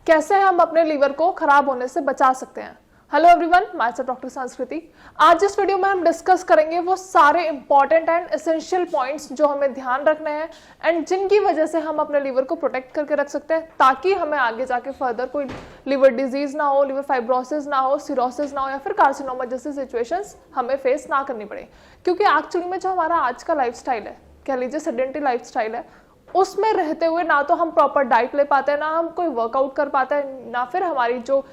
कैसे हम अपने लीवर को खराब होने से बचा सकते हैं। Hello everyone, my self doctor संस्कृति। आज इस वीडियो में हम डिस्कस करेंगे वो सारे इंपॉर्टेंट एंड एसेंशियल पॉइंट्स जो हमें ध्यान रखने हैं एंड जिनकी वजह से हम अपने लीवर को प्रोटेक्ट करके रख सकते हैं, ताकि हमें आगे जाके फर्दर कोई लीवर डिजीज ना हो, लीवर फाइब्रोसिस ना हो, सिरोसिस ना हो या फिर कार्सिनोमा जैसी सिचुएशंस हमें फेस ना करनी पड़े। क्योंकि एक्चुअली में जो हमारा आज का लाइफस्टाइल है, कह लीजिए सेडेंटरी लाइफस्टाइल है, उसमें रहते हुए ना तो हम प्रॉपर डाइट ले पाते हैं, ना हम कोई वर्कआउट कर पाते हैं, ना फिर हमारी जो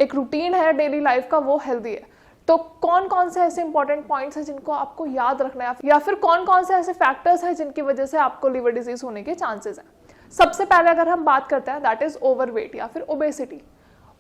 एक रूटीन है डेली लाइफ का वो हेल्दी है। तो कौन कौन से ऐसे इंपॉर्टेंट पॉइंट्स हैं जिनको आपको याद रखना है, या फिर कौन कौन से ऐसे फैक्टर्स हैं जिनकी वजह से आपको लिवर डिजीज होने के चांसेस हैं। सबसे पहले अगर हम बात करते हैं, दैट इज ओवरवेट या फिर ओबेसिटी।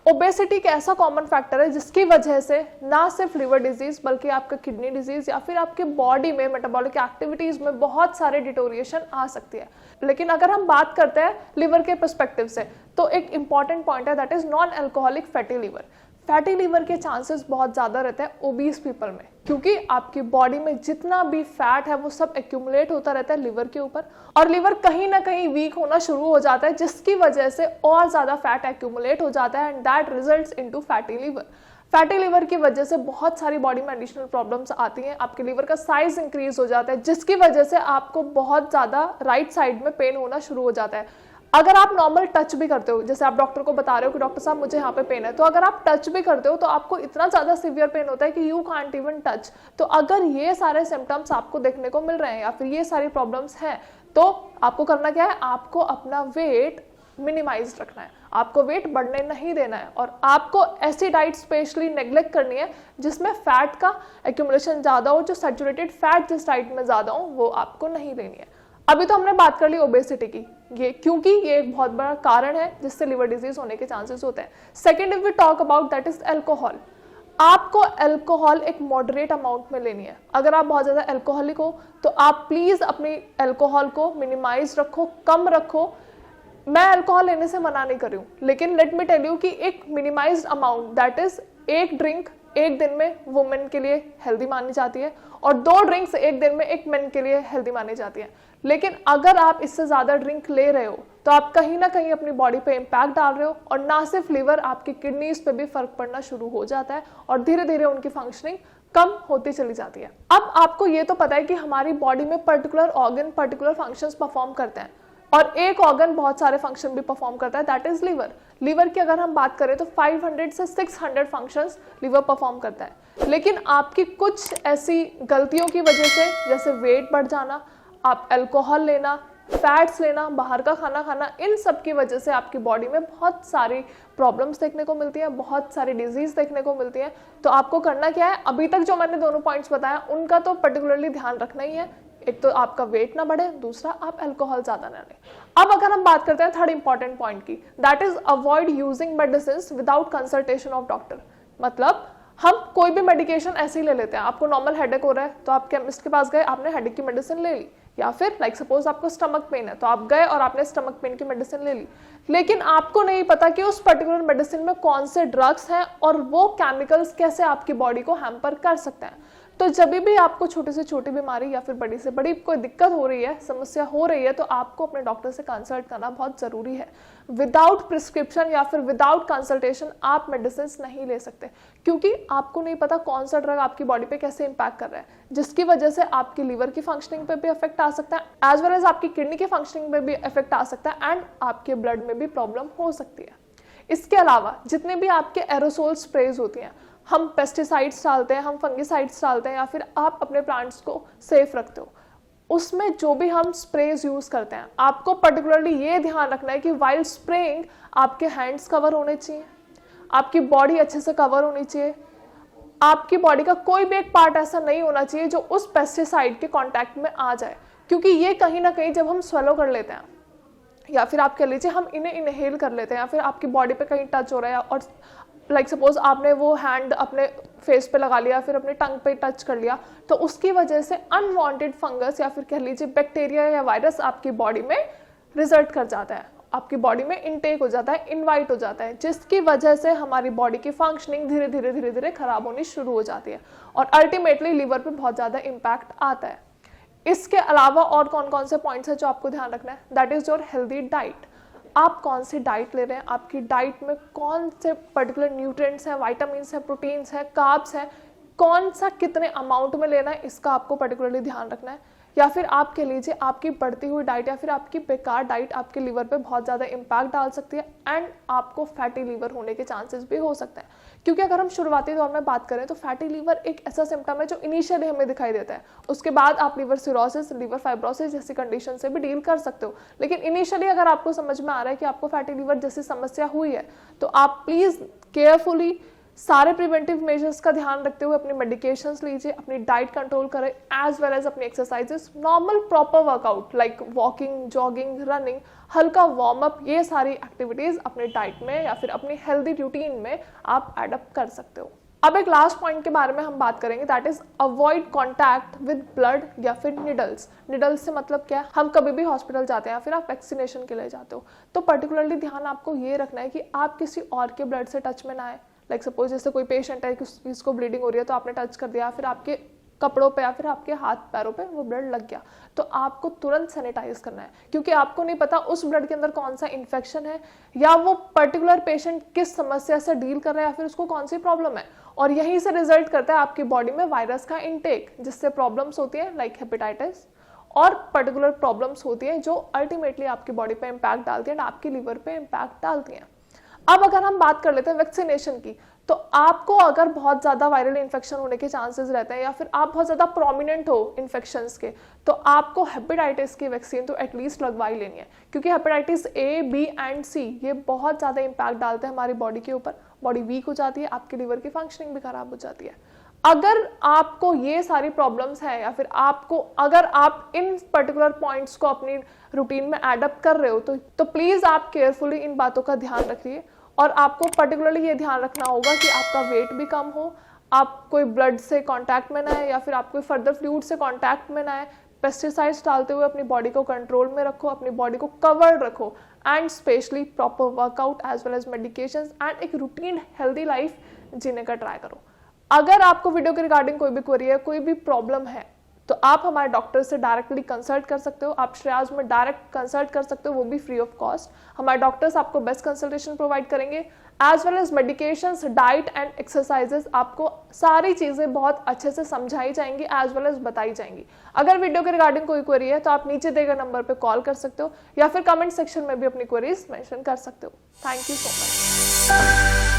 ओबेसिटी एक ऐसा कॉमन फैक्टर है जिसकी वजह से ना सिर्फ लिवर डिजीज बल्कि आपका किडनी डिजीज या फिर आपके बॉडी में मेटाबॉलिक एक्टिविटीज में बहुत सारे डिटोरिएशन आ सकती है। लेकिन अगर हम बात करते हैं लिवर के पर्सपेक्टिव से, तो एक इंपॉर्टेंट पॉइंट है, that is non alcoholic fatty liver. Fatty liver के चांसेस बहुत ज्यादा रहते हैं ओबीस पीपल में, क्योंकि आपकी बॉडी में जितना भी फैट है वो सब एक्यूमुलेट होता रहता है लिवर के ऊपर, और लिवर कहीं ना कहीं वीक होना शुरू हो जाता है, जिसकी वजह से और ज्यादा फैट एक्यूमुलेट हो जाता है and that results into fatty liver. Fatty liver की वजह से बहुत सारी बॉडी में एडिशनल प्रॉब्लम्स आती हैं। आपके लिवर का साइज इंक्रीज हो जाता है, जिसकी वजह से आपको बहुत ज्यादा राइट साइड में पेन होना शुरू हो जाता है। अगर आप नॉर्मल टच भी करते हो, जैसे आप डॉक्टर को बता रहे हो कि डॉक्टर साहब मुझे यहाँ पे पेन है, तो अगर आप टच भी करते हो तो आपको इतना ज्यादा सीवियर पेन होता है कि यू कांट इवन टच। तो अगर ये सारे सिम्टम्स आपको देखने को मिल रहे हैं या फिर ये सारी प्रॉब्लम्स हैं, तो आपको करना क्या है, आपको अपना वेट मिनिमाइज रखना है, आपको वेट बढ़ने नहीं देना है, और आपको ऐसी डाइट स्पेशली नेग्लेक्ट करनी है जिसमें फैट का एक्यूमुलेशन ज्यादा हो, जो सैचुरेटेड फैट जिस डाइट में ज्यादा हो वो आपको नहीं लेनी है। अभी तो हमने बात कर ली ओबेसिटी की, ये क्योंकि ये एक बहुत बड़ा कारण है जिससे लिवर डिजीज होने के चांसेस होते हैं। Second if we talk about, that is alcohol. आपको अल्कोहल एक मॉडरेट अमाउंट में लेनी है। अगर आप बहुत ज्यादा अल्कोहलिक हो तो आप प्लीज अपनी अल्कोहल को मिनिमाइज रखो, कम रखो। मैं अल्कोहल लेने से मना नहीं कर रही हूँ, लेकिन लेट मी टेल यू कि एक मिनिमाइज्ड अमाउंट, दैट इज एक ड्रिंक एक दिन में वुमेन के लिए हेल्दी मानी जाती है, और 2 ड्रिंक्स एक दिन में एक मेन के लिए हेल्दी मानी जाती है। लेकिन अगर आप इससे ज्यादा ड्रिंक ले रहे हो तो आप कहीं ना कहीं अपनी बॉडी पे इंपैक्ट डाल रहे हो, और ना सिर्फ लिवर, आपकी किडनीज पे भी फर्क पड़ना शुरू हो जाता है और धीरे धीरे उनकी फंक्शनिंग कम होती चली जाती है। अब आपको ये तो पता है कि हमारी बॉडी में particular organ particular functions perform करते हैं, और एक ऑर्गन बहुत सारे फंक्शन भी परफॉर्म करता है, दैट इज लिवर। लिवर की अगर हम बात करें तो 500 से 600 फंक्शंस लिवर परफॉर्म करता है। लेकिन आपकी कुछ ऐसी गलतियों की वजह से, जैसे वेट बढ़ जाना, आप अल्कोहल लेना, फैट्स लेना, बाहर का खाना खाना, इन सब की वजह से आपकी बॉडी में बहुत सारी प्रॉब्लम्स देखने को मिलती हैं, बहुत सारी डिजीज देखने को मिलती हैं। तो आपको करना क्या है, अभी तक जो मैंने दोनों पॉइंट्स बताया उनका तो पर्टिकुलरली ध्यान रखना ही है। एक तो आपका वेट ना बढ़े, दूसरा आप अल्कोहल ज्यादा ना लें। अब अगर हम बात करते हैं थर्ड इंपॉर्टेंट पॉइंट की, that is avoid using medicine without consultation of doctor. मतलब हम कोई भी मेडिकेशन ऐसे ही ले लेते हैं। आपको नॉर्मल हेडेक हो रहा है तो आप केमिस्ट के पास गए, आपने हेडेक की मेडिसिन ले ली, या फिर लाइक सपोज आपको स्टमक पेन है तो आप गए और आपने स्टमक पेन की मेडिसिन ले ली, लेकिन आपको नहीं पता कि उस पर्टिकुलर मेडिसिन में कौन से ड्रग्स हैं और वो केमिकल्स कैसे आपकी बॉडी को हैम्पर कर सकते हैं। तो जब भी आपको छोटी से छोटी बीमारी या फिर बड़ी से बड़ी कोई दिक्कत हो रही है, समस्या हो रही है, तो आपको अपने डॉक्टर से कंसल्ट करना बहुत जरूरी है। विदाउट प्रिस्क्रिप्शन या फिर विदाउट कंसल्टेशन आप मेडिसिन नहीं ले सकते, क्योंकि आपको नहीं पता कौन सा ड्रग आपकी बॉडी पे कैसे इंपैक्ट कर रहा है, जिसकी वजह से आपकी लिवर की फंक्शनिंग पे भी इफेक्ट आ सकता है, एज वेल एज आपकी किडनी की फंक्शनिंग पे भी इफेक्ट आ सकता है, एंड आपके ब्लड में भी प्रॉब्लम हो सकती है। इसके अलावा जितने भी आपके एरोसोल स्प्रेज होती हैं, हम पेस्टिसाइड्स डालते हैं, हम फंगिसाइड्स डालते हैं, या फिर आप अपने प्लांट्स को सेफ रखते हो, उसमें जो भी हम स्प्रेज यूज करते हैं, आपको पर्टिकुलरली ये ध्यान रखना है कि वाइल स्प्रेइंग आपके हैंड्स कवर होने चाहिए, आपकी बॉडी अच्छे से कवर होनी चाहिए, आपकी बॉडी का कोई भी एक पार्ट ऐसा नहीं होना चाहिए जो उस पेस्टिसाइड के कांटेक्ट में आ जाए, क्योंकि ये कहीं ना कहीं जब हम स्वेलो कर लेते हैं या फिर आप कह लीजिए हम इन्हें इनहेल कर लेते हैं, या फिर आपकी बॉडी पे कहीं टच हो रहा है और लाइक सपोज आपने वो हैंड अपने फेस पे लगा लिया, फिर अपने टंग पे टच कर लिया, तो उसकी वजह से अनवांटेड फंगस या फिर कह लीजिए बैक्टीरिया या वायरस आपकी बॉडी में रिजल्ट कर जाता है, आपकी बॉडी में इनटेक हो जाता है, इनवाइट हो जाता है, जिसकी वजह से हमारी बॉडी की फंक्शनिंग धीरे धीरे धीरे धीरे खराब होनी शुरू हो जाती है, और अल्टीमेटली लिवर पे बहुत ज्यादा इंपैक्ट आता है। इसके अलावा और कौन कौन से पॉइंट्स हैं जो आपको ध्यान रखना है, that is your healthy diet. आप कौन सी डाइट ले रहे हैं, आपकी डाइट में कौन से पर्टिकुलर न्यूट्रिएंट्स हैं, विटामिन्स हैं, प्रोटीन्स हैं, कार्ब्स हैं, कौन सा कितने अमाउंट में लेना है, इसका आपको पर्टिकुलरली ध्यान रखना है। या फिर आप कह लीजिए आपकी बढ़ती हुई डाइट या फिर आपकी बेकार डाइट आपके लीवर पे बहुत ज़्यादा इम्पैक्ट डाल सकती है एंड आपको फैटी लीवर होने के चांसेस भी हो सकते हैं। क्योंकि अगर हम शुरुआती दौर में बात करें तो फैटी लीवर एक ऐसा सिम्टम है जो इनिशियली हमें दिखाई देता है, उसके बाद आप लीवर सिरोसिस, लीवर फाइब्रोसिस जैसी कंडीशन से भी डील कर सकते हो। लेकिन इनिशियली अगर आपको समझ में आ रहा है कि आपको फैटी लीवर जैसी समस्या हुई है तो आप प्लीज़ केयरफुली सारे प्रिवेंटिव मेजर्स का ध्यान रखते हुए अपनी मेडिकेशंस लीजिए, अपनी डाइट कंट्रोल करें एज वेल एज अपनी exercises, normal proper workout like walking, jogging, running, हल्का वार्म अप, ये सारी एक्टिविटीज अपने डाइट में या फिर अपनी हेल्दी रूटीन में आप एडप्ट कर सकते हो। अब एक लास्ट पॉइंट के बारे में हम बात करेंगे, that is avoid contact with blood या फिर निडल्स। निडल्स से मतलब क्या है, हम कभी भी हॉस्पिटल जाते हैं या फिर आप वैक्सीनेशन के लिए जाते हो तो पर्टिकुलरली ध्यान आपको ये रखना है कि आप किसी और के ब्लड से टच में ना आए। लाइक सपोज जैसे कोई पेशेंट है कि इसको ब्लीडिंग हो रही है तो आपने टच कर दिया, फिर आपके कपड़ों पे या फिर आपके हाथ पैरों पे वो ब्लड लग गया तो आपको तुरंत सैनिटाइज करना है, क्योंकि आपको नहीं पता उस ब्लड के अंदर कौन सा इन्फेक्शन है या वो पर्टिकुलर पेशेंट किस समस्या से डील कर रहा है या फिर उसको कौन सी प्रॉब्लम है, और यहीं से रिजल्ट करता है आपकी बॉडी में वायरस का इनटेक, जिससे प्रॉब्लम्स होती है लाइक हेपेटाइटिस और पर्टिकुलर प्रॉब्लम्स होती है जो अल्टीमेटली आपकी बॉडी पे इम्पैक्ट डालती है, आपकी लीवर पे इम्पैक्ट डालती है। अब अगर हम बात कर लेते हैं वैक्सीनेशन की, तो आपको अगर बहुत ज़्यादा वायरल इन्फेक्शन होने के चांसेस रहते हैं या फिर आप बहुत ज़्यादा प्रोमिनेंट हो इन्फेक्शंस के, तो आपको हेपेटाइटिस की वैक्सीन तो एटलीस्ट लगवा ही लेनी है, क्योंकि हेपेटाइटिस ए, बी एंड सी ये बहुत ज़्यादा इम्पैक्ट डालते हैं हमारी बॉडी के ऊपर, बॉडी वीक हो जाती है, आपके लीवर की फंक्शनिंग भी खराब हो जाती है। अगर आपको ये सारी प्रॉब्लम्स हैं या फिर अगर आप इन पर्टिकुलर पॉइंट्स को अपनी रूटीन में एडप्ट कर रहे हो तो प्लीज़ आप केयरफुली इन बातों का ध्यान रखिए। और आपको पर्टिकुलरली ये ध्यान रखना होगा कि आपका वेट भी कम हो, आप कोई ब्लड से कांटेक्ट में ना आए या फिर आप कोई फर्दर फ्लूइड से कांटेक्ट में ना आए, पेस्टिसाइड्स डालते हुए अपनी बॉडी को कंट्रोल में रखो, अपनी बॉडी को कवर्ड रखो and specially proper workout as well as medications and एक रूटीन हेल्दी लाइफ जीने का ट्राई करो। अगर आपको वीडियो के रिगार्डिंग कोई भी क्वेरी है, कोई भी प्रॉब्लम है, तो आप हमारे डॉक्टर से डायरेक्टली कंसल्ट कर सकते हो। आप श्रेयाज में डायरेक्ट कंसल्ट कर सकते हो, वो भी फ्री ऑफ कॉस्ट। हमारे डॉक्टर्स आपको बेस्ट कंसल्टेशन प्रोवाइड करेंगे as well as medications, diet and exercises, आपको सारी चीज़ें बहुत अच्छे से समझाई जाएंगी एज वेल एज बताई जाएंगी। अगर वीडियो के रिगार्डिंग कोई क्वेरी है तो आप नीचे दिए गए नंबर पर कॉल कर सकते हो या फिर कमेंट सेक्शन में भी अपनी क्वेरीज मेंशन कर सकते हो। Thank you so much.